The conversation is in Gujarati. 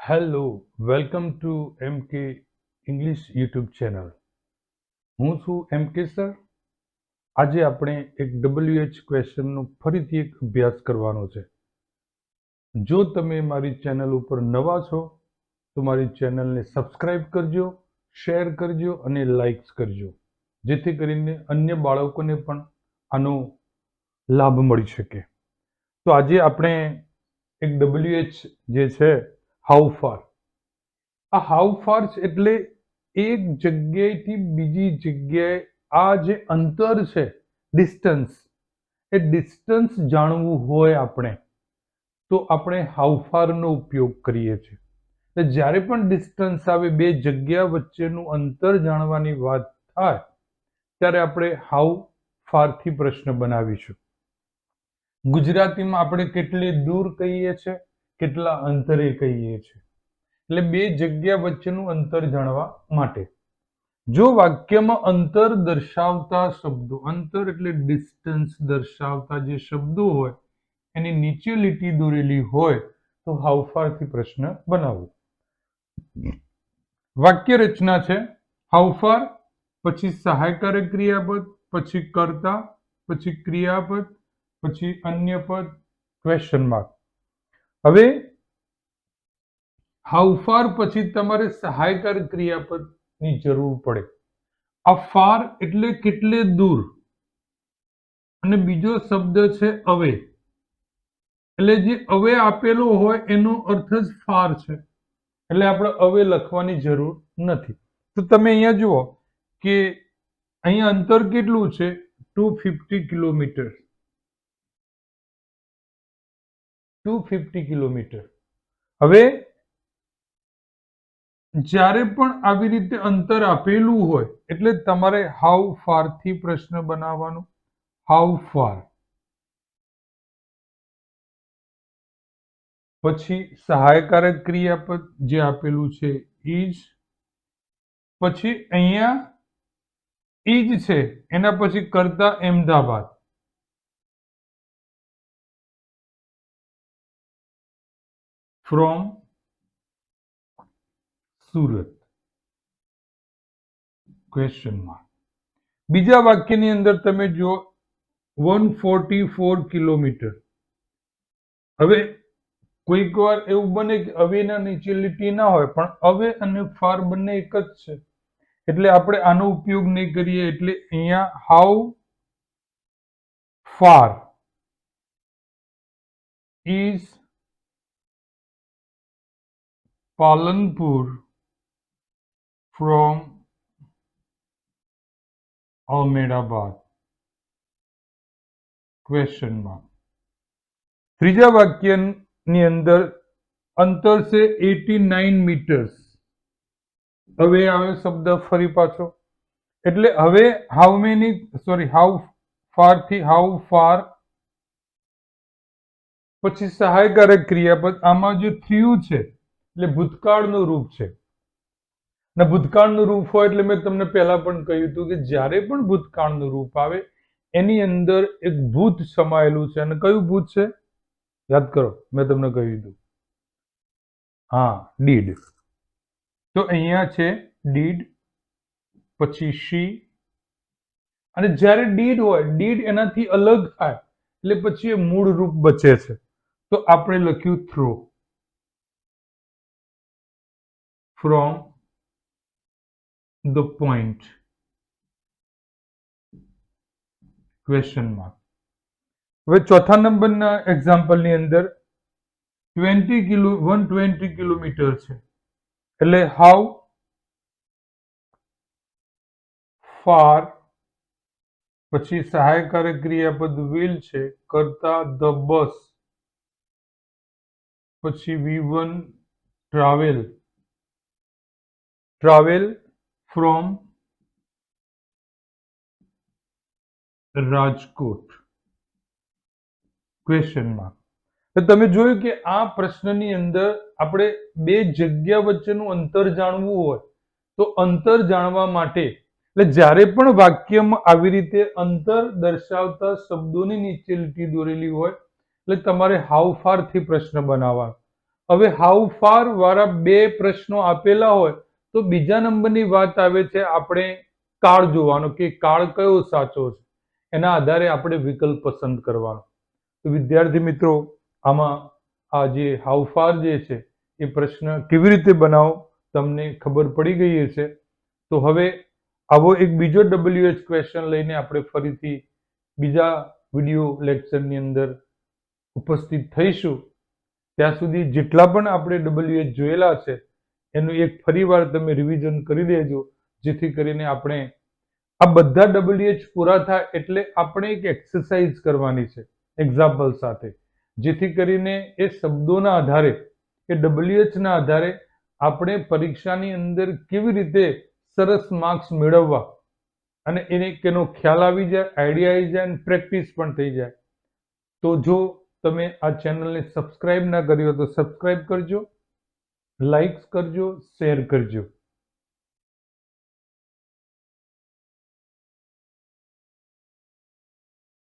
હેલો, વેલકમ ટુ એમકે ઇંગ્લિશ યુટ્યુબ ચેનલ. હું છું એમકે સર. આજે આપણે એક WH ક્વેશ્ચનનો ફરીથી એક અભ્યાસ કરવાનો છે. જો તમે મારી ચેનલ ઉપર નવા છો તો મારી ચેનલને સબસ્ક્રાઇબ કરજો, શેર કરજો અને લાઇક્સ કરજો, જેથી કરીને અન્ય બાળકોને પણ આનો લાભ મળી શકે. તો આજે આપણે એક WH જે છે હાઉ ફાર. આ હાઉ ફાર એટલે એક જગ્યાએથી બીજી જગ્યાએ આ જે અંતર છે, ડિસ્ટન્સ, એ ડિસ્ટન્સ જાણવું હોય આપણે તો આપણે હાઉ ફારનો ઉપયોગ કરીએ છીએ. એટલે જ્યારે પણ ડિસ્ટન્સ આવે, બે જગ્યા વચ્ચેનું અંતર જાણવાની વાત થાય ત્યારે આપણે હાઉ ફારથી પ્રશ્ન બનાવીશું. ગુજરાતીમાં આપણે કેટલે દૂર કહીએ છીએ, કેટલા અંતરે કહીએ છીએ. એટલે બે જગ્યા વચ્ચેનું અંતર જાણવા માટે જો વાક્યમાં અંતર દર્શાવતા શબ્દો, અંતર એટલે ડિસ્ટન્સ દર્શાવતા જે શબ્દો હોય એની નીચે લીટી દોરેલી હોય તો હાઉ ફાર થી પ્રશ્ન બનાવવો. વાક્ય રચના છે હાઉ ફાર, પછી સહાયકારક ક્રિયાપદ, પછી કર્તા, પછી ક્રિયાપદ, પછી અન્ય પદ, ક્વેશ્ચન માર્ક. હવે હાઉ ફાર પછી તમારે સહાયકારક ક્રિયાપદની જરૂર પડે. આ ફાર એટલે કેટલે દૂર, અને બીજો શબ્દ છે અવે. એટલે જે અવે આપેલો હોય એનો અર્થ જ ફાર છે, એટલે આપણે અવે લખવાની જરૂર નથી. તો તમે અહીંયા જુઓ કે અહીંયા અંતર કેટલું છે? 250 કિલોમીટર. 250 કિલોમીટર. હવે જ્યારે પણ આવી રીતે અંતર આપેલું હોય એટલે તમારે હાઉ ફાર થી પ્રશ્ન બનાવવાનો. હાઉ ફાર, પછી સહાયકારક ક્રિયાપદ જે આપેલું છે ઇઝ, પછી અહીંયા ઇઝ છે એના પછી કરતા Ahmedabad, from Surat, question mark. બીજા વાક્યની અંદર તમે જો 144 કિલોમીટર. હવે કોઈક વાર એવું બને કે અવેના નીચે લીટી ના હોય, પણ અવે અને ફાર બંને એક જ છે એટલે આપણે આનો ઉપયોગ નહીં કરીએ. એટલે અહીંયા how far is Palanpur from Ahmedabad, question mark. ત્રીજા વાક્યની અંદર અંતર છે 89 મીટર્સ. હવે આવે શબ્દ ફરી પાછો, એટલે હવે હાઉ ફાર થી હાઉ ફાર, પછી સહાયકારક ક્રિયાપદ. આમાં જે થયું છે એટલે ભૂતકાળનું રૂપ છે, ને ભૂતકાળનું રૂપ હોય એટલે મેં તમને પહેલા પણ કહ્યું હતું કે જ્યારે પણ ભૂતકાળનું રૂપ આવે એની અંદર એક ભૂત સમાયેલું છે. અને કયું ભૂત છે યાદ કરો, મેં તમને કહ્યું હતું. હા, ડીડ. તો અહીંયા છે ડીડ, પછી શી. અને જ્યારે ડીડ હોય, ડીડ એનાથી અલગ થાય એટલે પછી એ મૂળ રૂપ બચે છે. તો આપણે લખ્યું throw, from the point, question mark. હવે ચોથા નંબરના એક્ઝામ્પલની અંદર 120 કિલોમીટર છે એટલે હાઉ ફાર, પછી સહાયકારક ક્રિયાપદ વિલ છે, કરતા ધ બસ, પછી V1 travel from Rajkot, question mark. તમે જોયું કે આ પ્રશ્નની અંદર આપણે બે જગ્યા વચ્ચેનું અંતર જાણવું હોય તો અંતર જાણવા માટે એટલે જ્યારે પણ વાક્યમાં આવી રીતે અંતર દર્શાવતા શબ્દોની નીચે લીટી દોરેલી હોય એટલે તમારે હાઉ ફાર થી પ્રશ્ન બનાવવાનો. હવે હાઉ ફાર વાળા બે પ્રશ્નો આપેલા હોય તો બીજા નંબરની વાત આવે છે આપણે કાળ જોવાનો કે કાળ કયો સાચો છે એના આધારે આપણે વિકલ્પ પસંદ કરવાનો. તો વિદ્યાર્થી મિત્રો આમાં આ જે હાઉ ફાર જે છે એ પ્રશ્ન કેવી રીતે બનાવો તમને ખબર પડી ગઈ હશે. તો હવે આવો એક બીજો WH ક્વેશ્ચન લઈને આપણે ફરીથી બીજા વિડીયો લેક્ચરની અંદર ઉપસ્થિત થઈશું. ત્યાં સુધી જેટલા પણ આપણે WH જોયેલા છે એનું એક ફરીવાર તમે રિવિઝન કરી દેજો, જેથી કરીને આપણે આ બધા WH પૂરા થાય એટલે આપણે એક એક્સરસાઇઝ કરવાની છે એક્ઝામ્પલ સાથે, જેથી કરીને એ શબ્દોના આધારે એ WH ના આધારે આપણે પરીક્ષાની અંદર કેવી રીતે સરસ માર્ક્સ મેળવવા અને એનો ખ્યાલ આવી જાય, આઈડિયા આવી જાય અને પ્રેક્ટિસ પણ થઈ જાય. તો જો તમે આ ચેનલને સબસ્ક્રાઇબ ના કરી હોય તો સબસ્ક્રાઇબ કરજો, લાઈક કરજો, શેર કરજો.